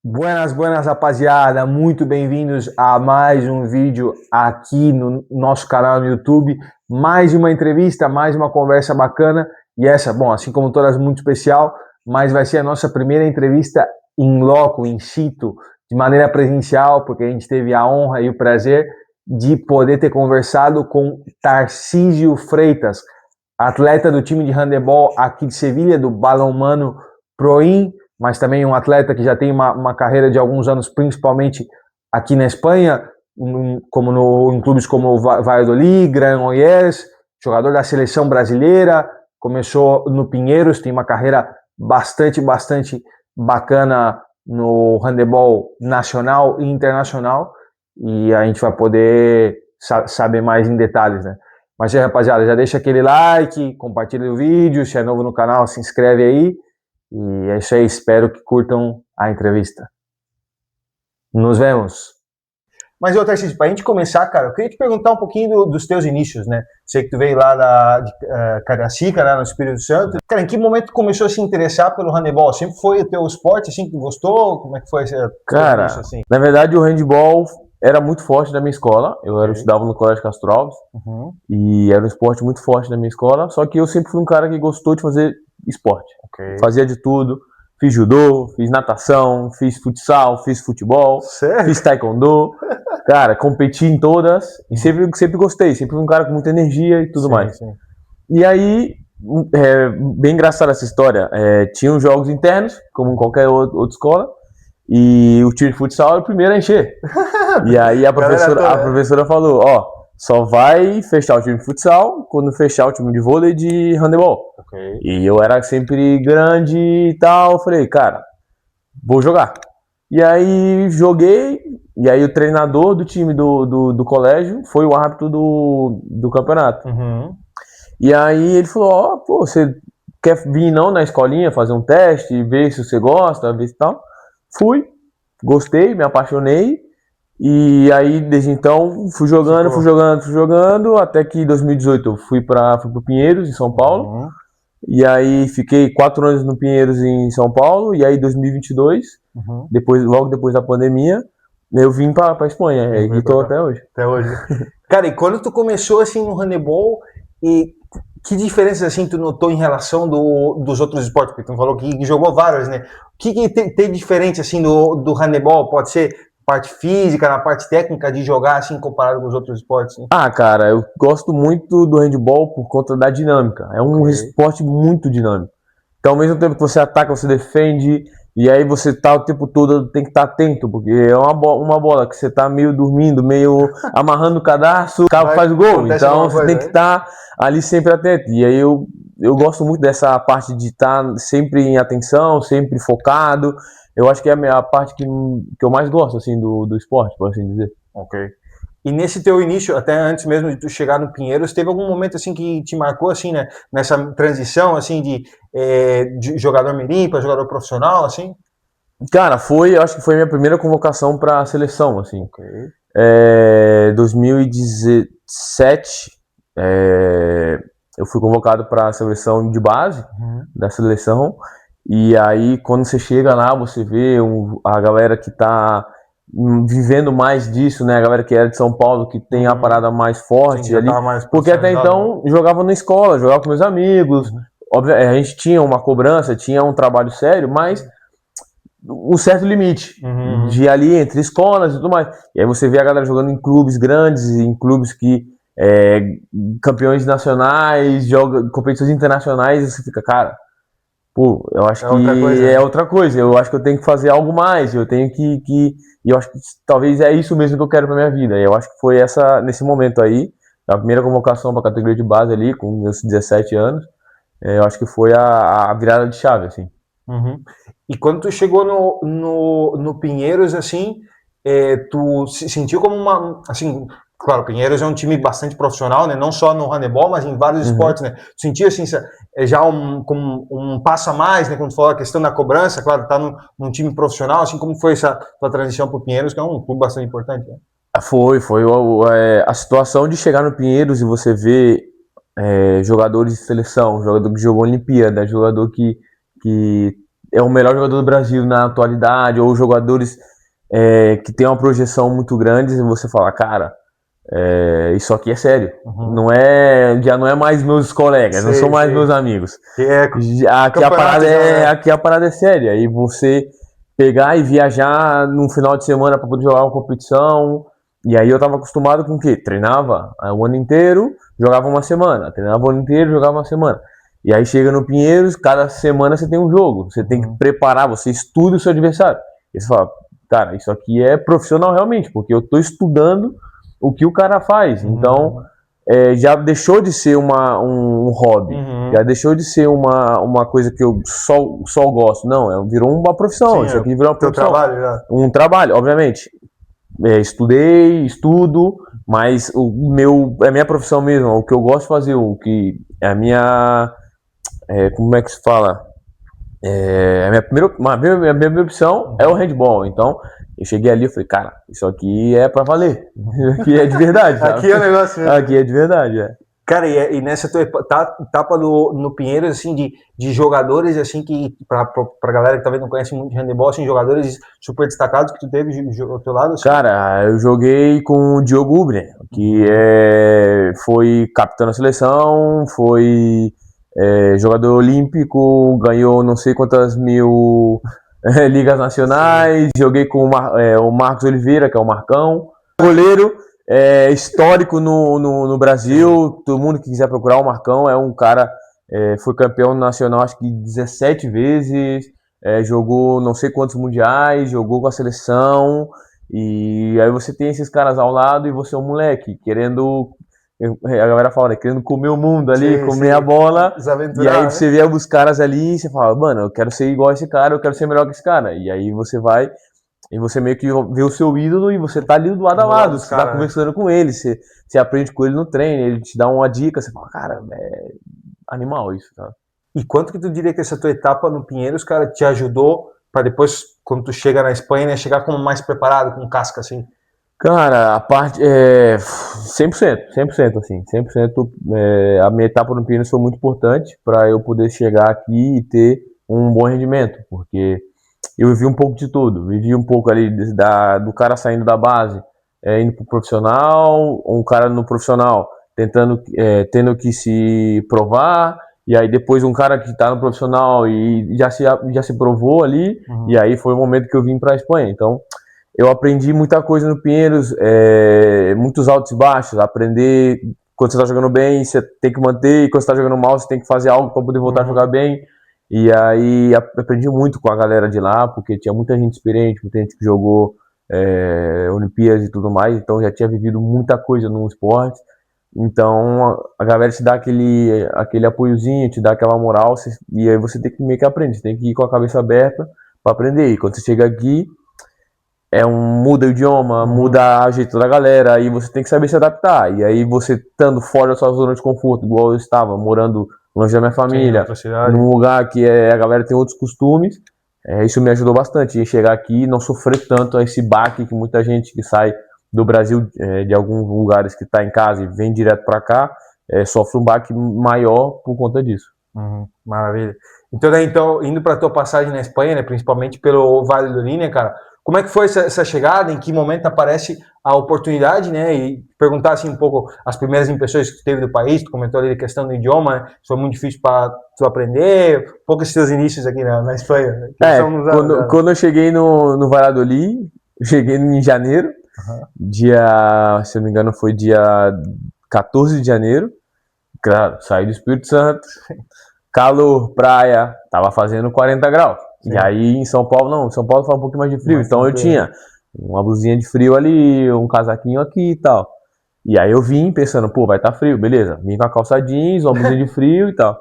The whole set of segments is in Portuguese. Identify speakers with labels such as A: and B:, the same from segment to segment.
A: Buenas, buenas, rapaziada, muito bem-vindos a mais um vídeo aqui no nosso canal no YouTube, mais uma entrevista, mais uma conversa bacana, e essa, bom, assim como todas, muito especial, mas vai ser a nossa primeira entrevista in loco, in situ, de maneira presencial, porque a gente teve a honra e o prazer de poder ter conversado com Tarcísio Freitas, atleta do time de handebol aqui de Sevilha, do Balonmano Proin, mas também um atleta que já tem uma carreira de alguns anos, principalmente aqui na Espanha, em clubes como o Valladolid, Granollers, jogador da seleção brasileira, começou no Pinheiros, tem uma carreira bastante bacana no handebol nacional e internacional, e a gente vai poder saber mais em detalhes, né? Mas aí, rapaziada, já deixa aquele like, compartilha o vídeo, se é novo no canal, se inscreve aí. E é isso aí, espero que curtam a entrevista. Nos vemos. Mas, Tarcísio, para a gente começar, cara, eu queria te perguntar um pouquinho dos teus inícios, né? Sei que tu veio lá de Cariacica, né, no Espírito Santo. Cara, em que momento tu começou a se interessar pelo handebol? Sempre foi o teu esporte, assim, que tu gostou? Como é que foi esse
B: Cara,
A: início, assim?
B: na verdade o handball era muito forte na minha escola. Eu estudava no Colégio Castro Alves e era um esporte muito forte na minha escola. Só que eu sempre fui um cara que gostou de fazer esporte. Fazia de tudo. Fiz judô, fiz natação, fiz futsal, fiz futebol,
A: Sério?
B: fiz taekwondo. Cara, competi em todas e sempre gostei. Sempre fui um cara com muita energia e tudo mais.
A: Sim.
B: E aí, bem engraçada essa história. Tinham jogos internos, como em qualquer outra escola. E o time de futsal era o primeiro a encher. E aí a professora falou, ó, só vai fechar o time de futsal quando fechar o time de vôlei e de handebol. E eu era sempre grande e tal, eu falei, cara, vou jogar. E aí joguei, e aí o treinador do time do colégio foi o árbitro do campeonato. E aí ele falou, ó, pô, você quer vir não na escolinha fazer um teste, ver se você gosta, ver se tal. Fui, gostei, me apaixonei. E aí, desde então, fui jogando, até que em 2018 eu fui pro Pinheiros, em São Paulo. E aí fiquei 4 anos no Pinheiros, em São Paulo. E aí, em 2022, logo depois da pandemia, eu vim pra Espanha. E tô até hoje.
A: Até hoje. Cara, e quando tu começou, assim, no handebol, e que diferenças, assim, tu notou em relação dos outros esportes? Porque tu falou que jogou vários, né? O que tem diferente, assim, do handebol? Pode ser parte física, na parte técnica de jogar, assim, comparado com os outros esportes? Né?
B: Ah, cara, eu gosto muito do handebol por conta da dinâmica. É um esporte muito dinâmico. Então, ao mesmo tempo que você ataca, você defende, e aí você tá o tempo todo, tem que estar atento, porque é uma bola que você tá meio dormindo, meio amarrando o cadarço, o cara faz o gol. Então você tem que estar ali sempre atento. E aí eu gosto muito dessa parte de estar sempre em atenção, sempre focado. Eu acho que é a parte que eu mais gosto, assim, do esporte, por assim dizer.
A: E nesse teu início, até antes mesmo de tu chegar no Pinheiros, teve algum momento assim que te marcou assim, né? Nessa transição assim de jogador mirim para jogador profissional, assim?
B: Cara, eu acho que foi a minha primeira convocação para a seleção, assim. 2017, eu fui convocado para a seleção de base da seleção. E aí, quando você chega lá, você vê a galera que tá vivendo mais disso, né? A galera que era de São Paulo, que tem a parada mais forte. Sim, ali. Porque até então, jogava na escola, jogava com meus amigos. Óbvio, a gente tinha uma cobrança, tinha um trabalho sério, mas um certo limite de ali entre escolas e tudo mais. E aí você vê a galera jogando em clubes grandes, em clubes que campeões nacionais, joga competições internacionais, e você fica, cara, pô, eu acho que é outra coisa. Eu acho que eu tenho que fazer algo mais. Eu tenho e eu acho que talvez é isso mesmo que eu quero pra minha vida. E eu acho que foi nesse momento aí, a primeira convocação pra categoria de base ali, com meus 17 anos. Eu acho que foi a virada de chave, assim.
A: E quando tu chegou no Pinheiros, assim, tu se sentiu como assim, claro, Pinheiros é um time bastante profissional, né? Não só no handebol, mas em vários esportes, né? Tu sentiu, assim, já como um passo a mais, né? Quando tu falou a questão da cobrança, claro, tá num time profissional, assim, como foi essa tua transição pro Pinheiros, que é um clube bastante importante, né?
B: Foi a situação de chegar no Pinheiros e você ver jogadores de seleção, jogador que jogou Olimpíada, jogador que é o melhor jogador do Brasil na atualidade, ou jogadores que tem uma projeção muito grande, e você fala, cara, isso aqui é sério. Já não é mais meus colegas, não são mais meus amigos. Aqui a parada é séria. E você pegar e viajar num final de semana para poder jogar uma competição. E aí eu tava acostumado com o quê? Treinava o ano inteiro, jogava uma semana. Treinava o ano inteiro, jogava uma semana. E aí chega no Pinheiros, cada semana você tem um jogo. Você tem que preparar, você estuda o seu adversário. E você fala, cara, isso aqui é profissional realmente, porque eu tô estudando o que o cara faz. Então, já deixou de ser um hobby. Já deixou de ser uma coisa que eu só gosto. Não, virou uma profissão.
A: Sim,
B: isso aqui virou uma profissão.
A: Trabalho, já.
B: Um trabalho, obviamente. Estudo, mas a minha profissão mesmo, o que eu gosto de fazer, o que é a minha... como é que se fala? A minha primeira opção é o handball. Então, eu cheguei ali e falei, cara, isso aqui é pra valer. Isso aqui é de verdade. Sabe?
A: Aqui é o negócio mesmo.
B: Aqui é de verdade,
A: Cara, e nessa tua etapa no Pinheiros, assim, de jogadores, assim, que pra galera que talvez não conhece muito de handebol, assim, jogadores super destacados que tu teve ao teu lado? Assim?
B: Cara, eu joguei com o Diogo Ubre, que foi capitão da seleção, foi jogador olímpico, ganhou não sei quantas mil ligas nacionais. Sim. Joguei com o Marcos Oliveira, que é o Marcão, goleiro histórico no Brasil. Sim. Todo mundo que quiser procurar o Marcão, é um cara, foi campeão nacional acho que 17 vezes, jogou não sei quantos mundiais, jogou com a seleção. E aí você tem esses caras ao lado e você é um moleque querendo, a galera fala, né, querendo comer o mundo ali, sim, comer a bola. E aí você vê os caras ali e você fala, mano, eu quero ser igual a esse cara, eu quero ser melhor que esse cara. E aí você vai e você meio que vê o seu ídolo e você tá ali do lado a lado, você tá conversando com ele, você aprende com ele no treino, ele te dá uma dica, você fala, cara, é animal isso, tá? E quanto que tu diria que essa tua etapa no Pinheiros, cara, te ajudou para depois, quando tu chega na Espanha, né, chegar como mais preparado, com casca, assim? Cara, a parte 100%, assim, 100%. A minha etapa no Pinheiros foi muito importante para eu poder chegar aqui e ter um bom rendimento, porque eu vivi um pouco de tudo. Vivi um pouco ali do cara saindo da base, indo pro profissional, um cara no profissional tendo que se provar, e aí depois um cara que tá no profissional e já se provou ali, e aí foi o momento que eu vim pra Espanha. Então, eu aprendi muita coisa no Pinheiros, muitos altos e baixos. Aprender, quando você tá jogando bem, você tem que manter, e quando você tá jogando mal, você tem que fazer algo para poder voltar a jogar bem. E aí aprendi muito com a galera de lá, porque tinha muita gente experiente, muita gente que jogou Olimpíadas e tudo mais, então já tinha vivido muita coisa no esporte. Então a galera te dá aquele apoiozinho, te dá aquela moral, e aí você tem que meio que aprender, você tem que ir com a cabeça aberta para aprender. E quando você chega aqui, muda o idioma, muda o jeito da galera, aí você tem que saber se adaptar. E aí você estando fora da sua zona de conforto, igual eu estava, morando longe da minha família, num lugar que a galera tem outros costumes, isso me ajudou bastante. E chegar aqui e não sofrer tanto esse baque que muita gente que sai do Brasil, de alguns lugares que está em casa e vem direto para cá, sofre um baque maior por conta disso. Maravilha. Então, indo para a tua passagem na Espanha, né, principalmente pelo Valladolid, né, cara, como é que foi essa chegada? Em que momento aparece a oportunidade, né? E perguntar assim um pouco as primeiras impressões que tu teve do país. Tu comentou ali a questão do idioma, né? Foi muito difícil para tu aprender. Um pouco os teus inícios aqui na Espanha. Quando eu cheguei no Valladolid, eu cheguei em janeiro, dia, se eu não me engano, foi dia 14 de janeiro. Claro, saí do Espírito Santo, calor, praia, tava fazendo 40 graus. Sim. E aí em São Paulo, não, em São Paulo faz um pouquinho mais de frio, então eu tinha uma blusinha de frio ali, um casaquinho aqui e tal. E aí eu vim pensando, pô, vai estar frio, beleza. Vim com a calça jeans, uma blusinha de frio e tal.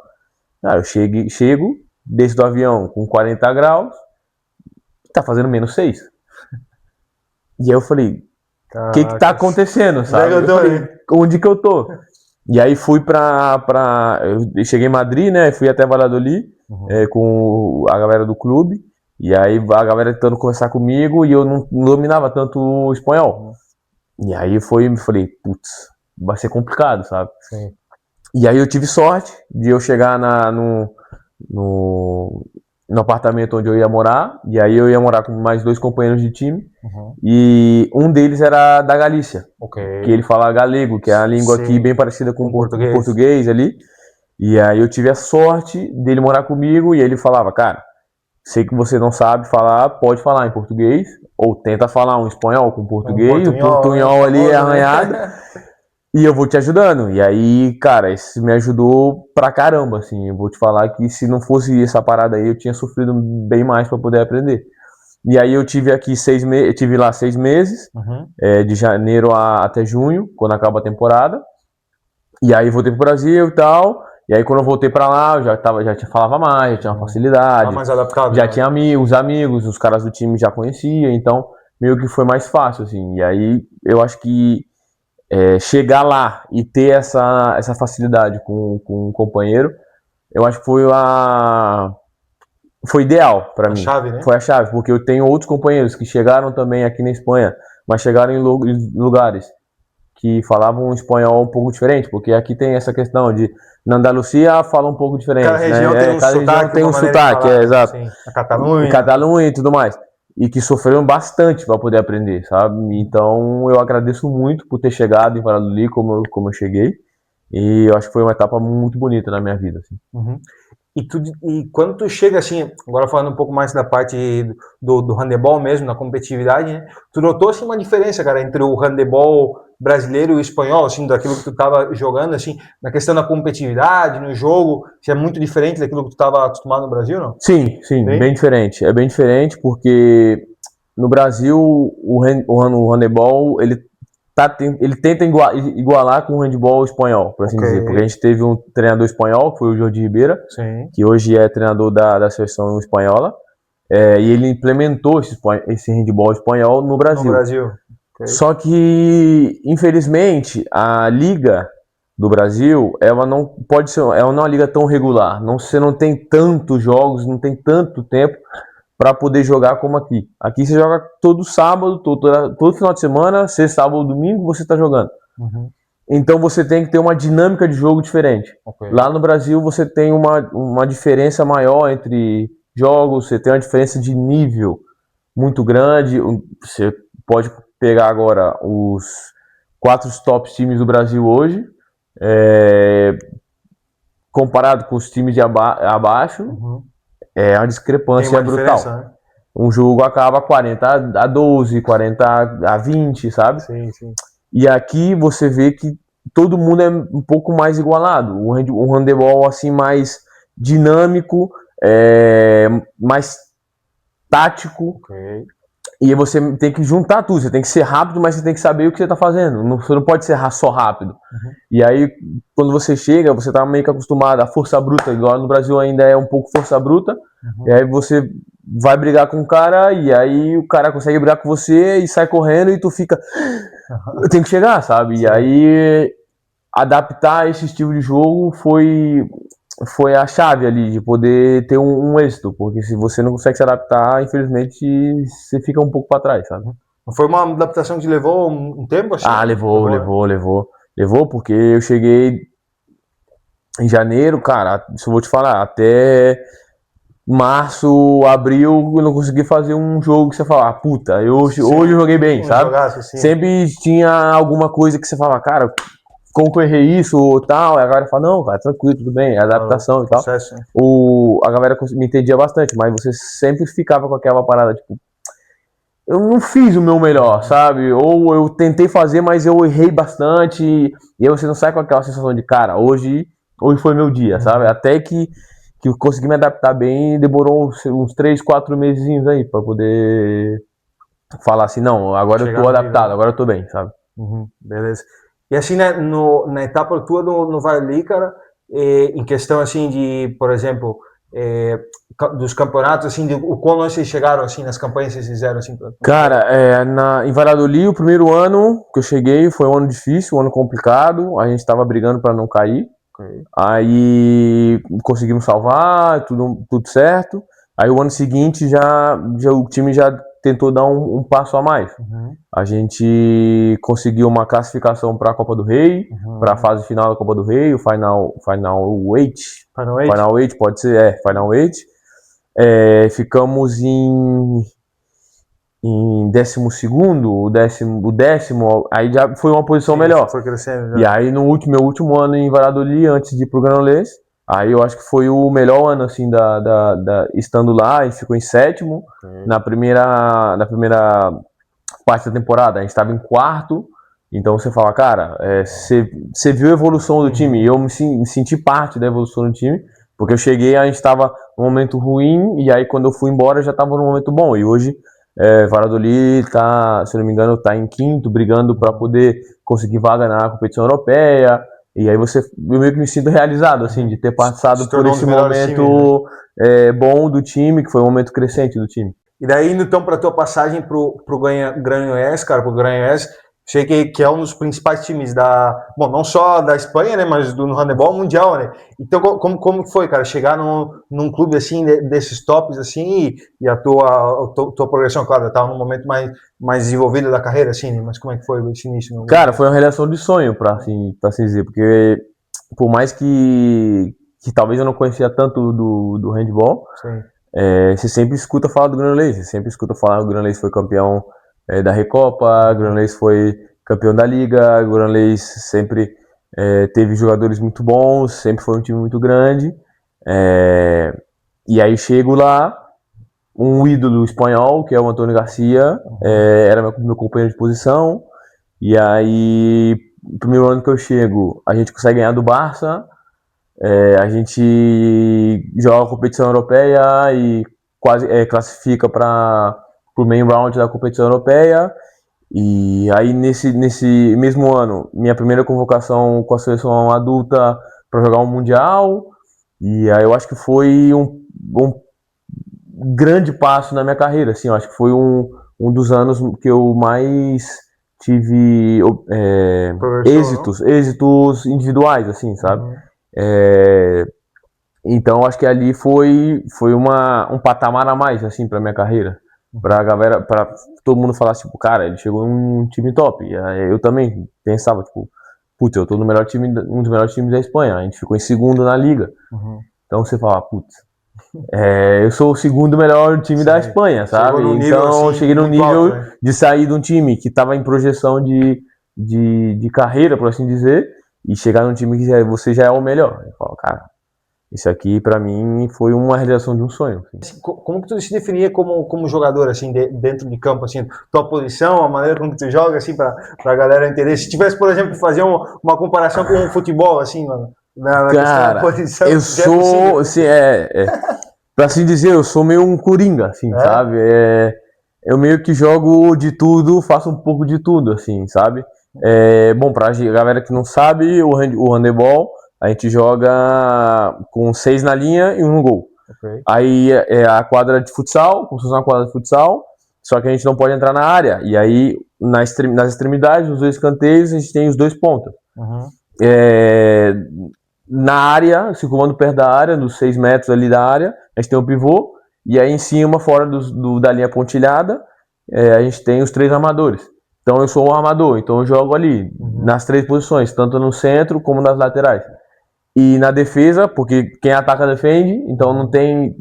B: Aí eu chego, desço do avião com 40 graus, tá fazendo menos 6. E aí eu falei, o que tá acontecendo, sabe? Eu falei, onde que eu tô? E aí fui eu cheguei em Madrid, né, fui até Valladolid, com a galera do clube, e aí a galera tentando conversar comigo, e eu não dominava tanto o espanhol. E aí falei, putz, vai ser complicado, sabe? Sim. E aí eu tive sorte de eu chegar no apartamento onde eu ia morar, e aí eu ia morar com mais 2 companheiros de time, e um deles era da Galícia, que ele fala galego, que é a língua aqui bem parecida com o português ali, e aí eu tive a sorte dele morar comigo, e ele falava, cara, sei que você não sabe falar, pode falar em português, ou tenta falar um espanhol com português, o portunhol ali é arranhado, e eu vou te ajudando. E aí, cara, isso me ajudou pra caramba, assim. Eu vou te falar que se não fosse essa parada aí, eu tinha sofrido bem mais pra poder aprender. E aí eu tive aqui 6 meses, eu tive lá 6 meses, de janeiro até junho, quando acaba a temporada. E aí voltei pro Brasil e tal. E aí quando eu voltei pra lá, eu já falava mais, já tinha uma facilidade.
A: Mais adaptado,
B: já tinha amigos, os caras do time já conhecia, então meio que foi mais fácil, assim. E aí eu acho que chegar lá e ter essa facilidade com um companheiro, eu acho que foi ideal para mim.
A: Chave, né?
B: Foi a chave, porque eu tenho outros companheiros que chegaram também aqui na Espanha, mas chegaram em lugares que falavam um espanhol um pouco diferente, porque aqui tem essa questão de na Andaluzia fala um pouco diferente,
A: cada região
B: né? Tem um sotaque, exato.
A: Sim. A Catalunha.
B: Catalunha e tudo mais. E que sofreram bastante para poder aprender, sabe? Então eu agradeço muito por ter chegado em Valladolid como eu cheguei. E eu acho que foi uma etapa muito bonita na minha vida. Assim.
A: E quando tu chega assim, agora falando um pouco mais da parte do handebol mesmo, na competitividade, né? Tu notou assim uma diferença, cara, entre o handebol brasileiro e o espanhol, assim, daquilo que tu tava jogando, assim, na questão da competitividade, no jogo, se é muito diferente daquilo que tu tava acostumado no Brasil, não?
B: Sim, bem diferente. É bem diferente porque no Brasil o handebol ele tenta igualar com o handebol espanhol, por assim dizer, porque a gente teve um treinador espanhol, que foi o Jordi Ribeira, que hoje é treinador da seleção espanhola, e ele implementou esse handebol espanhol no Brasil. Só que, infelizmente, a liga do Brasil, ela não pode ser, ela não é uma liga tão regular, você não tem tantos jogos, não tem tanto tempo para poder jogar como aqui. Aqui você joga todo sábado, todo final de semana, sexta, sábado, domingo, você está jogando. Então você tem que ter uma dinâmica de jogo diferente. Lá no Brasil você tem uma diferença maior entre jogos, você tem uma diferença de nível muito grande. Você pode pegar agora os 4 top times do Brasil hoje, comparado com os times de abaixo, é uma discrepância brutal. Né? Um jogo acaba 40-12, 40-20, sabe?
A: Sim.
B: E aqui você vê que todo mundo é um pouco mais igualado. Um handebol assim mais dinâmico, mais tático. E você tem que juntar tudo. Você tem que ser rápido, mas você tem que saber o que você está fazendo. Você não pode ser só rápido. E aí, quando você chega, você está meio que acostumado à força bruta. Igual no Brasil ainda é um pouco força bruta. E aí você vai brigar com o cara, e aí o cara consegue brigar com você e sai correndo e tu fica... Eu tenho que chegar, sabe? E aí, adaptar esse estilo de jogo foi a chave ali de poder ter um êxito, porque se você não consegue se adaptar, infelizmente você fica um pouco para trás, sabe?
A: Foi uma adaptação que levou um tempo? Assim?
B: Levou, porque eu cheguei em janeiro, cara, se eu vou te falar, até março, abril, eu não consegui fazer um jogo que você fala, puta, hoje eu joguei bem, sabe? Sempre tinha alguma coisa que você fala, cara, como que eu errei isso ou tal, e a galera fala, não, cara, tranquilo, tudo bem, é adaptação e tal. A galera me entendia bastante, mas você sempre ficava com aquela parada, tipo, eu não fiz o meu melhor, sabe? Ou eu tentei fazer, mas eu errei bastante, e aí você não sai com aquela sensação de, cara, hoje foi meu dia, sabe? Até que eu consegui me adaptar bem, demorou uns 3, 4 meses aí, pra poder falar assim, não, agora eu tô adaptado, agora eu tô bem, sabe?
A: Beleza. E assim, né, na etapa tua no Valladolid, cara, em questão assim de, por exemplo, dos campeonatos, assim, o qual vocês chegaram assim nas campanhas que vocês fizeram assim?
B: Cara, em Valladolid, o primeiro ano que eu cheguei foi um ano difícil, um ano complicado, a gente estava brigando para não cair. Aí conseguimos salvar, tudo certo. Aí o ano seguinte o time já tentou dar um passo a mais. A gente conseguiu uma classificação para a Copa do Rei, para a fase final da Copa do Rei, o Final 8. Final 8 pode ser, Final 8. ficamos em 12º, o décimo, aí já foi uma posição melhor.
A: Foi crescendo. Já.
B: E aí no meu último ano em Valladolid, antes de ir pro Granollers, aí eu acho que foi o melhor ano, assim, estando lá, a gente ficou em 7º, na primeira parte da temporada, a gente estava em 4º, então você fala, cara, você viu a evolução do time, e eu me senti parte da evolução do time, porque eu cheguei, a gente estava num momento ruim, e aí quando eu fui embora já estava num momento bom, e hoje Valladolid tá, se não me engano, tá em 5º, brigando para poder conseguir vaga na competição europeia, e aí eu meio que me sinto realizado, assim, de ter passado por esse momento bom do time, que foi um momento crescente do time.
A: E daí, indo então para a tua passagem pro Granollers, cara, pro Granollers, sei que é um dos principais times não só da Espanha, né, mas do handebol mundial, né? Então, como foi, cara, chegar num clube assim, desses tops, assim, e a tua progressão, claro, estava num momento mais desenvolvido da carreira, assim, né? Mas como é que foi esse início?
B: Cara, foi uma realização de sonho, pra assim dizer, porque por mais que talvez eu não conhecia tanto do handball, você sempre escuta falar do Granollers, você sempre escuta falar que o Granollers foi campeão da Recopa, o Granollers foi campeão da Liga, o Granollers sempre teve jogadores muito bons, sempre foi um time muito grande, e aí chego lá, um ídolo espanhol, que é o Antônio Garcia, era meu companheiro de posição, e aí, no primeiro ano que eu chego, a gente consegue ganhar do Barça, a gente joga a competição europeia e quase classifica para o main round da competição europeia. E aí, nesse mesmo ano, minha primeira convocação com a seleção adulta para jogar um Mundial. E aí eu acho que foi um grande passo na minha carreira. Assim, eu acho que foi um dos anos que eu mais tive êxitos individuais, assim, sabe? Então acho que ali foi um patamar a mais, assim, pra minha carreira. Pra galera, pra todo mundo falar, tipo, cara, ele chegou num time top. E aí eu também pensava, tipo, putz, eu tô no melhor time, um dos melhores times da Espanha. A gente ficou em 2º na liga. Então você fala, putz, eu sou o 2º melhor time da Espanha, sabe? Então assim, eu cheguei no nível alto, né? De sair de um time que estava em projeção de carreira, por assim dizer, e chegar num time que você já é o melhor. Eu falo, cara, isso aqui pra mim foi uma realização de um sonho.
A: Assim. Como que tu se definia como jogador, assim, dentro de campo, assim, tua posição, a maneira como tu joga, assim, pra galera entender? Se tivesse, por exemplo, fazer uma comparação com o futebol, assim, mano,
B: cara, posição, eu sou, assim, pra assim dizer, eu sou meio um coringa, assim, sabe? Eu meio que jogo de tudo, faço um pouco de tudo, assim, sabe? Bom, pra galera que não sabe, o handebol, a gente joga com 6 na linha e 1 no gol. Aí a quadra de futsal, como se fosse uma quadra de futsal, só que a gente não pode entrar na área. E aí, nas extremidades, nos 2 escanteios, a gente tem os 2 pontas. Na área, circulando perto da área, nos 6 metros ali da área, a gente tem o pivô. E aí em cima, fora da linha pontilhada, a gente tem os 3 armadores. Então eu sou um armador, então eu jogo ali nas 3 posições, tanto no centro como nas laterais. E na defesa, porque quem ataca defende, então não tem,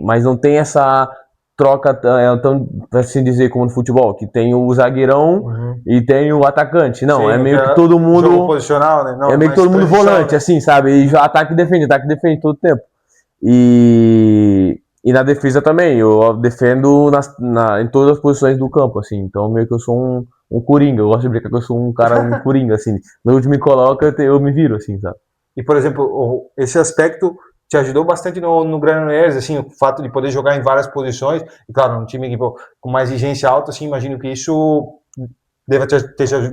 B: mas não tem essa troca tão, assim dizer, como no futebol, que tem o zagueirão e tem o atacante. Não, é meio que todo mundo...
A: Jogo posicional, né? Não,
B: é meio que todo mundo volante, né? Assim, sabe? E ataque e defende todo tempo. E na defesa também, eu defendo em todas as posições do campo, assim. Então meio que eu sou um coringa, eu gosto de brincar que eu sou um cara, um coringa, assim. Onde me coloca, eu me viro, assim, sabe?
A: E, por exemplo, esse aspecto te ajudou bastante no Granollers, assim, o fato de poder jogar em várias posições. E, claro, um time com uma exigência alta, assim, imagino que isso deva ter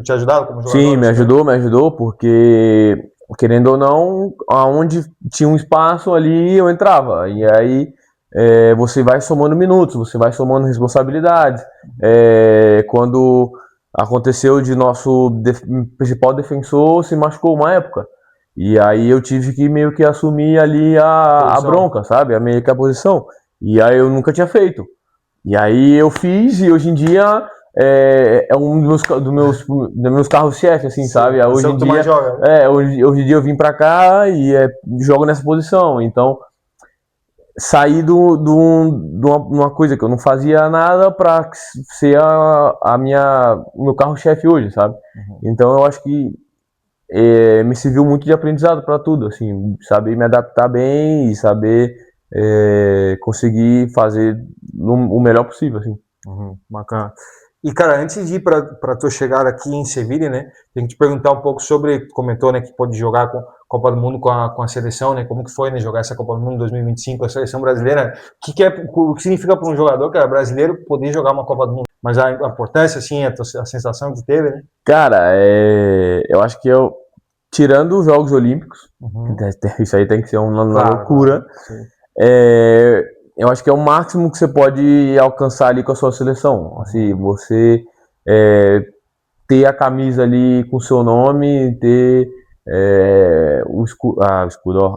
A: te ajudado como jogador.
B: Sim, me ajudou, porque, querendo ou não, aonde tinha um espaço ali, eu entrava. E aí você vai somando minutos, você vai somando responsabilidades. Quando aconteceu de nosso principal defensor se machucou uma época. E aí eu tive que meio que assumir ali a bronca, sabe? A meio que a posição. E aí eu nunca tinha feito. E aí eu fiz, e hoje em dia é um dos meus carros-chefe, assim, sabe? Hoje em dia, hoje em dia eu vim pra cá e jogo nessa posição. Então, sair de uma coisa que eu não fazia nada para ser o meu carro-chefe hoje, sabe? Então eu acho que me serviu muito de aprendizado para tudo, assim, saber me adaptar bem e saber conseguir fazer o melhor possível, assim.
A: Bacana. E, cara, antes de ir para tua chegada aqui em Sevilha, né, tem que te perguntar um pouco sobre, comentou, né, que pode jogar com a Copa do Mundo com a seleção, né, como que foi, né, jogar essa Copa do Mundo 2025 com a seleção brasileira, o que significa para um jogador, cara, brasileiro poder jogar uma Copa do Mundo, mas a importância, assim, a sensação que teve, né?
B: Cara, eu acho que tirando os Jogos Olímpicos, isso aí tem que ser uma loucura, eu acho que é o máximo que você pode alcançar ali com a sua seleção. Assim, você ter a camisa ali com o seu nome, ter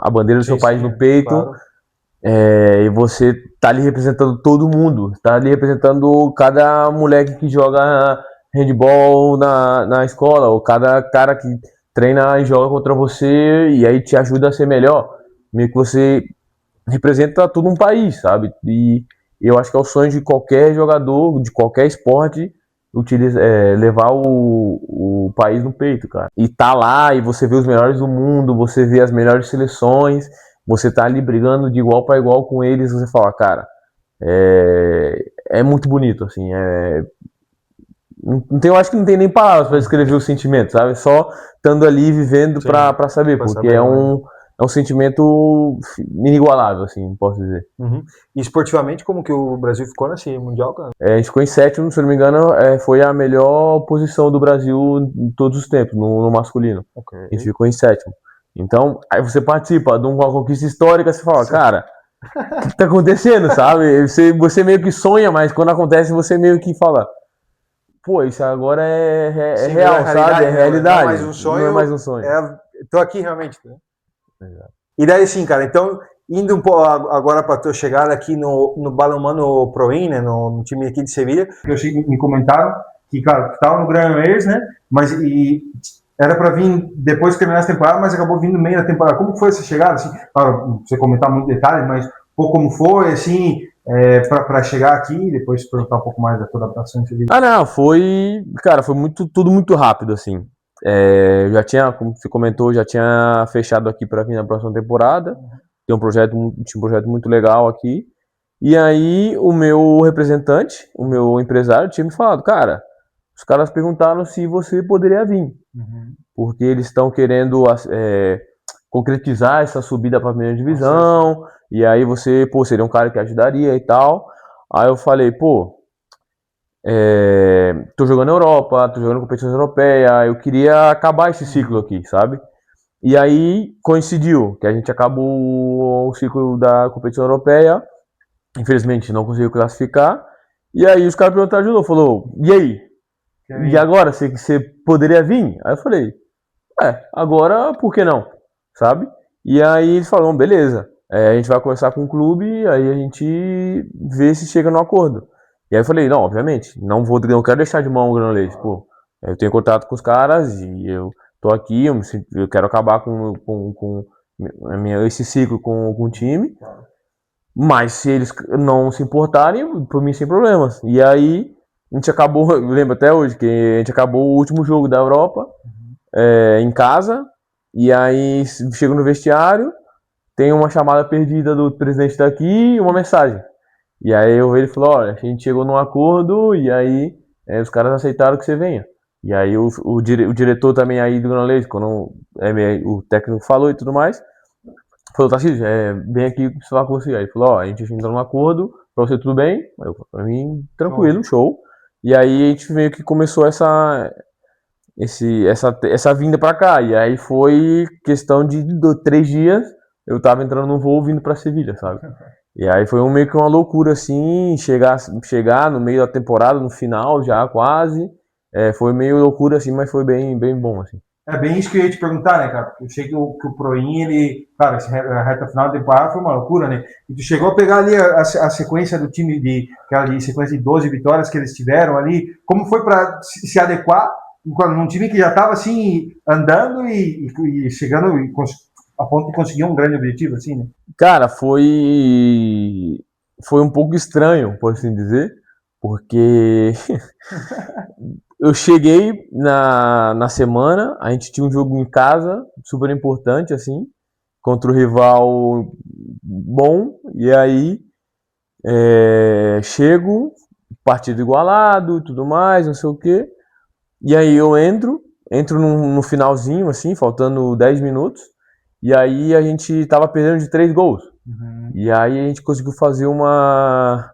B: a bandeira do seu país no peito, claro. E você tá ali representando todo mundo, tá ali representando cada moleque que joga handball na escola, ou cada cara que treina e joga contra você e aí te ajuda a ser melhor. Meio que você representa todo um país, sabe? E eu acho que é o sonho de qualquer jogador, de qualquer esporte, levar o país no peito, cara. E tá lá, e você vê os melhores do mundo, você vê as melhores seleções, você tá ali brigando de igual para igual com eles, você fala, cara, é muito bonito, assim, eu acho que não tem nem palavras para descrever o sentimento, sabe? Só estando ali vivendo para saber, porque saber, é um sentimento inigualável, assim, posso dizer.
A: E esportivamente, como que o Brasil ficou nesse Mundial, cara?
B: A gente ficou em sétimo, se não me engano, foi a melhor posição do Brasil em todos os tempos, no masculino. Okay. A gente ficou em sétimo. Então, aí você participa de uma conquista histórica, você fala, cara, o que tá acontecendo, sabe? Você meio que sonha, mas quando acontece, você meio que fala, pô, isso agora é real, sabe? É realidade.
A: Não é mais um sonho. Não é mais um sonho. Tô aqui realmente. Né? Exato. E daí, assim, cara, então, indo um pouco agora para a tua chegada aqui no Balonmano Proin, né, no time aqui de Sevilha, que eu achei que me comentaram que, cara, estava no Granollers, né, mas era para vir depois de terminar essa temporada, mas acabou vindo no meio da temporada. Como foi essa chegada? Assim, claro, você comentar muito detalhe, mas um pouco como foi, assim, para chegar aqui e depois perguntar um pouco mais da tua adaptação em Sevilha.
B: Não, foi tudo muito rápido, assim. Já tinha, como você comentou, já tinha fechado aqui para vir na próxima temporada. Tinha um projeto muito legal aqui. E aí o meu representante, o meu empresário, tinha me falado, cara, os caras perguntaram se você poderia vir. Porque eles estão querendo concretizar essa subida para a primeira divisão. E aí você, seria um cara que ajudaria e tal. Aí eu falei, tô jogando na Europa, tô jogando competições europeias, eu queria acabar esse ciclo aqui, sabe? E aí coincidiu que a gente acabou o ciclo da competição europeia, infelizmente não conseguiu classificar, e aí os caras perguntaram de novo, falou, e aí? E agora, você poderia vir? Aí eu falei, agora por que não? Sabe? E aí eles falaram, beleza, a gente vai conversar com o clube, aí a gente vê se chega no acordo. E aí eu falei, não, obviamente, não quero deixar de mão o Granollers, eu tenho contato com os caras e eu tô aqui, eu quero acabar com esse ciclo com o time, mas se eles não se importarem, por mim sem problemas. E aí a gente acabou, eu lembro até hoje, que a gente acabou o último jogo da Europa em casa, e aí chego no vestiário, tem uma chamada perdida do presidente daqui e uma mensagem. E aí ele falou, olha, a gente chegou num acordo e aí os caras aceitaram que você venha. E aí o diretor também aí do Granollers, quando o técnico falou e tudo mais, falou, Tarcísio, vem aqui falar com você. Aí ele falou, a gente entrou num acordo, pra você tudo bem? Pra mim, tranquilo, show. E aí a gente meio que começou essa vinda pra cá. E aí foi questão de 3 dias, eu tava entrando no voo vindo pra Sevilha, sabe? E aí foi meio que uma loucura, assim, chegar no meio da temporada, no final já quase. Foi meio loucura, assim, mas foi bem, bem bom, assim.
A: É bem isso que eu ia te perguntar, né, cara? Porque eu achei que o Proin, ele... Claro, a reta final da temporada foi uma loucura, né? E tu chegou a pegar ali a sequência do time, aquela sequência de 12 vitórias que eles tiveram ali. Como foi para se adequar num time que já estava, assim, andando e chegando a ponto de conseguir um grande objetivo, assim, né?
B: Cara, foi um pouco estranho, por assim dizer, porque eu cheguei na semana, a gente tinha um jogo em casa, super importante, assim, contra o rival bom, e aí chego, partido igualado e tudo mais, não sei o quê, e aí eu entro no finalzinho, assim, faltando 10 minutos, e aí a gente tava perdendo de 3 gols.
A: Uhum.
B: E aí a gente conseguiu fazer uma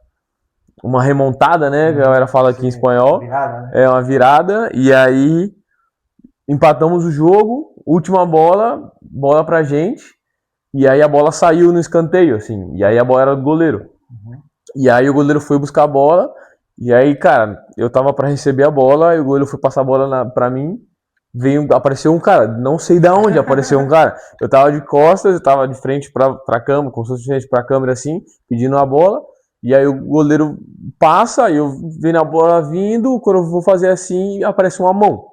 B: remontada, né? Que a galera fala aqui em espanhol.
A: Virada, né?
B: É uma virada. E aí empatamos o jogo, última bola pra gente. E aí a bola saiu no escanteio, assim. E aí a bola era do goleiro.
A: Uhum.
B: E aí o goleiro foi buscar a bola. E aí, cara, eu tava pra receber a bola. E o goleiro foi passar a bola pra mim. Apareceu um cara, não sei de onde apareceu um cara. Eu tava de costas, eu tava de frente pra câmera, como se fosse de frente pra câmera assim, pedindo a bola. E aí o goleiro passa, eu vendo a bola vindo, quando eu vou fazer assim, aparece uma mão.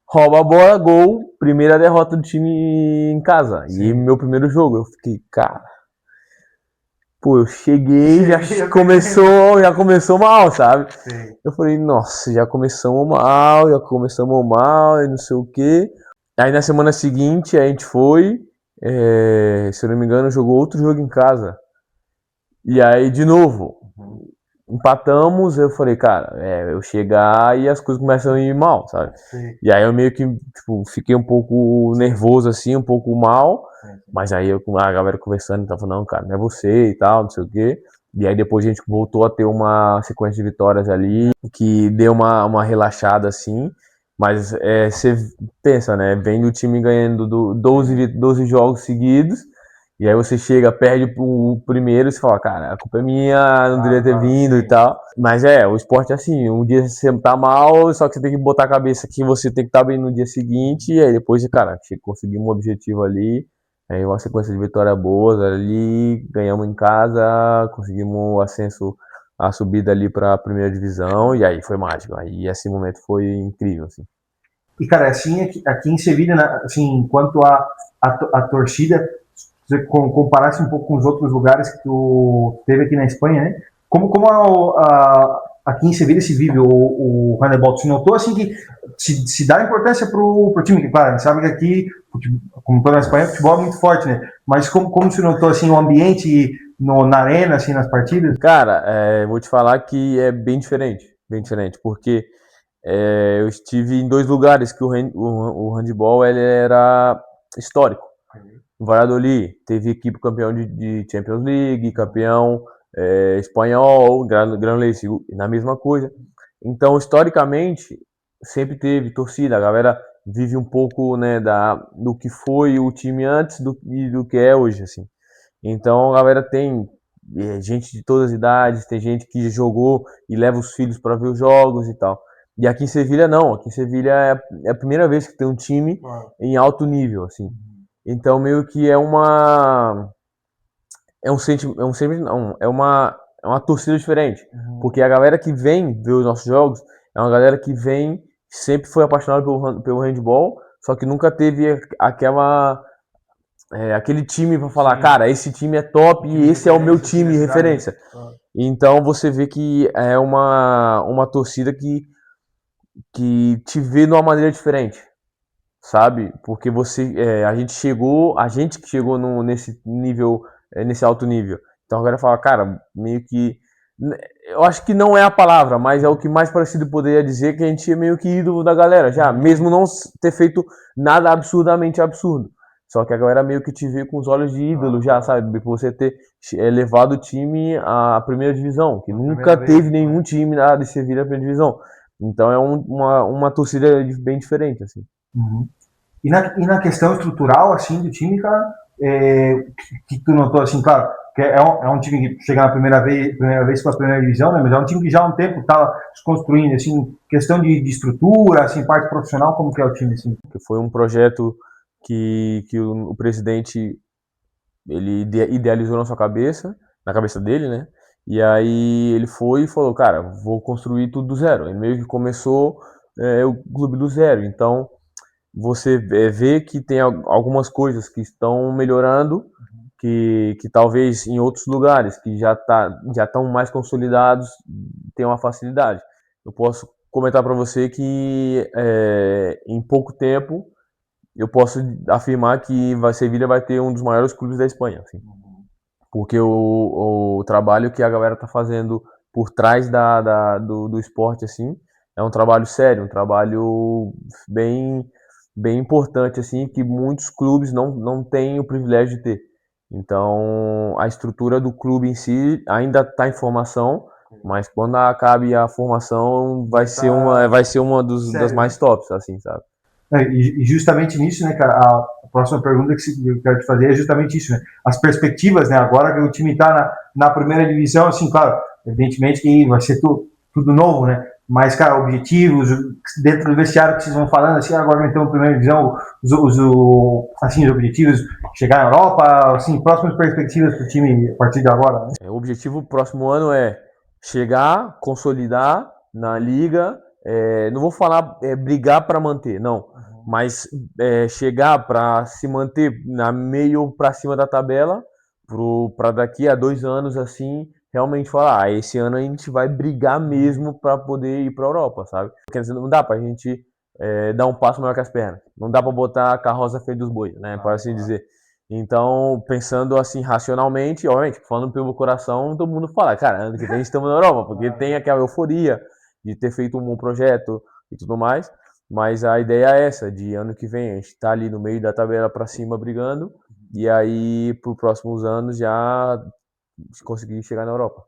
B: Rouba a bola, gol, primeira derrota do time em casa. Sim. E meu primeiro jogo, eu fiquei, cara. Pô, eu cheguei, já começou mal, sabe? Sim. Eu falei, nossa, já começamos mal, e não sei o quê. Aí na semana seguinte a gente foi, se eu não me engano, jogou outro jogo em casa. E aí, de novo, empatamos, eu falei, cara, eu chegar e as coisas começam a ir mal, sabe? Sim. E aí eu meio que, tipo, fiquei um pouco nervoso, assim, um pouco mal. Mas aí a galera conversando, tava falando, não, cara, não é você e tal, não sei o quê. E aí depois a gente voltou a ter uma sequência de vitórias ali, que deu uma relaxada, assim. Mas você pensa, né? Vem do time ganhando 12 jogos seguidos. E aí você chega, perde o primeiro e você fala, cara, a culpa é minha, não deveria ter vindo sim. E tal. Mas o esporte é assim, um dia você tá mal, só que você tem que botar a cabeça que você tem que estar bem no dia seguinte, e aí depois, cara, conseguimos um objetivo ali, aí uma sequência de vitórias boas ali, ganhamos em casa, conseguimos o ascenso, a subida ali para a primeira divisão, e aí foi mágico, aí esse momento foi incrível, assim.
A: E, cara, assim, aqui em Sevilha, né, assim, enquanto a torcida, se você comparasse um pouco com os outros lugares que tu teve aqui na Espanha, né? Como aqui em Sevilha se vive o handebol? Tu notou, assim, que se dá importância pro time? Que, claro, a gente sabe que aqui, como toda na Espanha, o futebol é muito forte, né? Mas como se notou, assim, o ambiente na arena, assim, nas partidas?
B: Cara, vou te falar que é bem diferente, porque eu estive em 2 lugares que o handball ele era histórico. O Valladolid teve equipe campeão de Champions League, campeão espanhol, Gran Leite, na mesma coisa. Então, historicamente, sempre teve torcida. A galera vive um pouco, né, do que foi o time antes do que é hoje, assim. Então, a galera tem gente de todas as idades, tem gente que jogou e leva os filhos para ver os jogos e tal. E aqui em Sevilha não, aqui em Sevilha é a primeira vez que tem um time em alto nível, assim. Então meio que é uma torcida diferente, porque a galera que vem ver os nossos jogos é uma galera que vem sempre foi apaixonada pelo handball, só que nunca teve aquele time para falar, sim, cara, esse time é top e esse é o meu time de referência. Então você vê que é uma torcida que te vê de uma maneira diferente, sabe? Porque a gente que chegou nesse nível, nesse alto nível. Então a galera fala, cara, meio que eu acho que não é a palavra, mas é o que mais parecido poderia dizer, que a gente é meio que ídolo da galera já, mesmo não ter feito nada absurdamente absurdo. Só que a galera meio que te vê com os olhos de ídolo já, sabe? Por você ter levado o time à primeira divisão, que nunca teve nenhum time de Sevilha à primeira divisão. Então é uma torcida bem diferente, assim.
A: Uhum. E na questão estrutural, assim, do time, cara, que tu notou, assim, claro, que é um time que chega na primeira vez para a primeira divisão, né, mas é um time que já há um tempo tá se construindo, assim, questão de estrutura, assim, parte profissional, como que é o time, assim?
B: Foi um projeto que o presidente, ele idealizou na cabeça dele, né, e aí ele foi e falou, cara, vou construir tudo do zero. Ele meio que começou o clube do zero, então você vê que tem algumas coisas que estão melhorando, que talvez em outros lugares que já estão mais consolidados tenham uma facilidade. Eu posso comentar para você que em pouco tempo eu posso afirmar que Sevilha vai ter um dos maiores clubes da Espanha, assim, porque o trabalho que a galera tá fazendo por trás do esporte, assim, é um trabalho sério, um trabalho bem importante, assim, que muitos clubes não têm o privilégio de ter. Então, a estrutura do clube em si ainda está em formação, mas quando acabe a formação, vai ser uma das mais tops, assim, sabe?
A: E justamente nisso, né, cara, a próxima pergunta que eu quero te fazer é justamente isso, né? As perspectivas, né? Agora que o time está na primeira divisão, assim, claro, evidentemente que vai ser tudo novo, né? Mas, cara, objetivos, dentro do vestiário que vocês vão falando, assim, agora então, primeira divisão, assim, os objetivos, chegar na Europa, assim, próximas perspectivas para o time a partir de agora, né?
B: O objetivo próximo ano é chegar, consolidar na liga, não vou falar brigar para manter, não, mas chegar para se manter na meio para cima da tabela, para daqui a 2 anos assim realmente falar, esse ano a gente vai brigar mesmo para poder ir para a Europa, sabe? Porque não dá para a gente dar um passo maior que as pernas, não dá para botar a carroça à frente dos bois, né? Por assim dizer. Então, pensando assim racionalmente, obviamente, falando pelo coração, todo mundo fala, cara, ano que vem estamos na Europa, porque tem aquela euforia de ter feito um bom projeto e tudo mais. Mas a ideia é essa, de ano que vem a gente tá ali no meio da tabela para cima brigando, e aí para os próximos anos já conseguir chegar na Europa.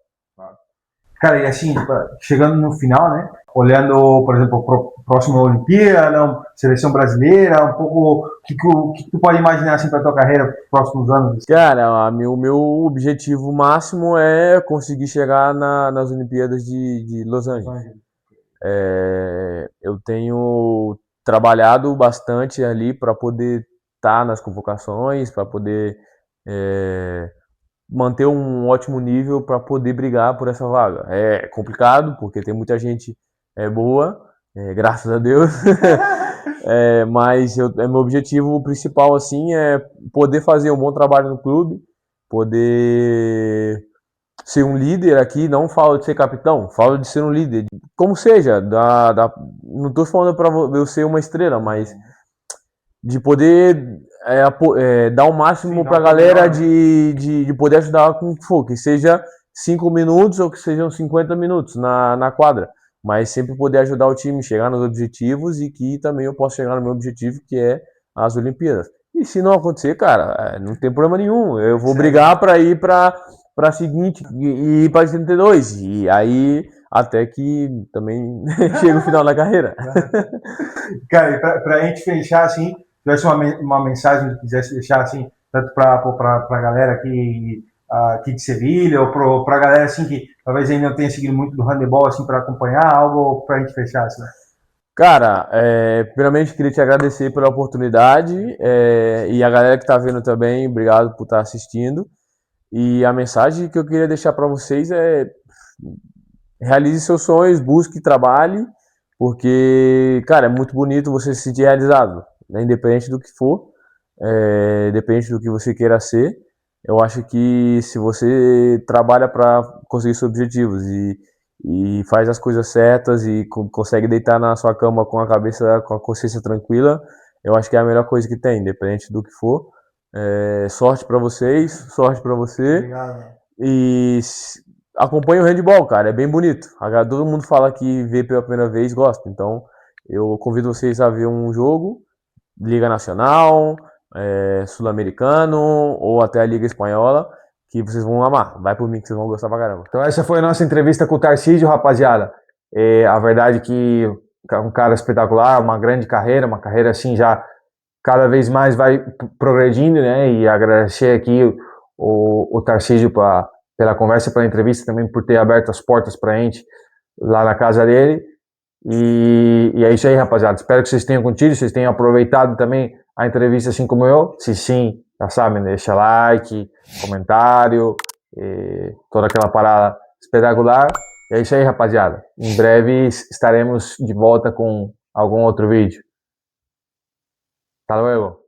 A: Cara, e assim, chegando no final, né? Olhando, por exemplo, a próxima Olimpíada, seleção brasileira, um pouco o que tu pode imaginar assim para tua carreira nos próximos anos? Assim?
B: Cara, o meu objetivo máximo é conseguir chegar nas Olimpíadas de Los Angeles. Eu tenho trabalhado bastante ali para poder estar nas convocações, para poder manter um ótimo nível para poder brigar por essa vaga. É complicado, porque tem muita gente boa, graças a Deus. Mas meu objetivo principal assim é poder fazer um bom trabalho no clube, poder ser um líder aqui. Não falo de ser capitão, falo de ser um líder, como seja, não estou falando para eu ser uma estrela, mas de poder dar o máximo para a galera de poder ajudar com o que for, que seja 5 minutos ou que sejam 50 minutos na quadra, mas sempre poder ajudar o time a chegar nos objetivos e que também eu possa chegar no meu objetivo, que é as Olimpíadas. E se não acontecer, cara, não tem problema nenhum, eu vou brigar para ir para a seguinte e ir para 32, e aí até que também chega o final da carreira.
A: Cara, e para a gente fechar assim, tivesse uma mensagem que quisesse deixar assim, tanto para a galera aqui de Sevilha, ou para a galera assim que talvez ainda não tenha seguido muito do handebol assim para acompanhar, algo para a gente fechar assim.
B: Cara, primeiramente queria te agradecer pela oportunidade, e a galera que está vendo também, obrigado por estar assistindo. E a mensagem que eu queria deixar para vocês é: realize seus sonhos, busque, trabalhe, porque, cara, é muito bonito você se sentir realizado, né? Independente do que for, independente do que você queira ser. Eu acho que se você trabalha para conseguir seus objetivos e faz as coisas certas e consegue deitar na sua cama com a cabeça, com a consciência tranquila, eu acho que é a melhor coisa que tem, independente do que for. Sorte para vocês, sorte para você.
A: Obrigado.
B: E acompanhe o handball, cara, é bem bonito. Todo mundo fala que vê pela primeira vez, gosta. Então, eu convido vocês a ver um jogo, Liga Nacional, Sul-Americano ou até a Liga Espanhola, que vocês vão amar. Vai por mim que vocês vão gostar pra caramba.
A: Então essa foi a nossa entrevista com o Tarcísio, rapaziada. A verdade é que é um cara espetacular, uma grande carreira, uma carreira assim já cada vez mais vai progredindo, né? E agradecer aqui o Tarcísio pela conversa, pela entrevista, também por ter aberto as portas pra gente lá na casa dele. E é isso aí, rapaziada. Espero que vocês tenham curtido, vocês tenham aproveitado também a entrevista assim como eu. Se sim, já sabem, deixa like, comentário, toda aquela parada espetacular. E é isso aí, rapaziada. Em breve estaremos de volta com algum outro vídeo. Hasta luego.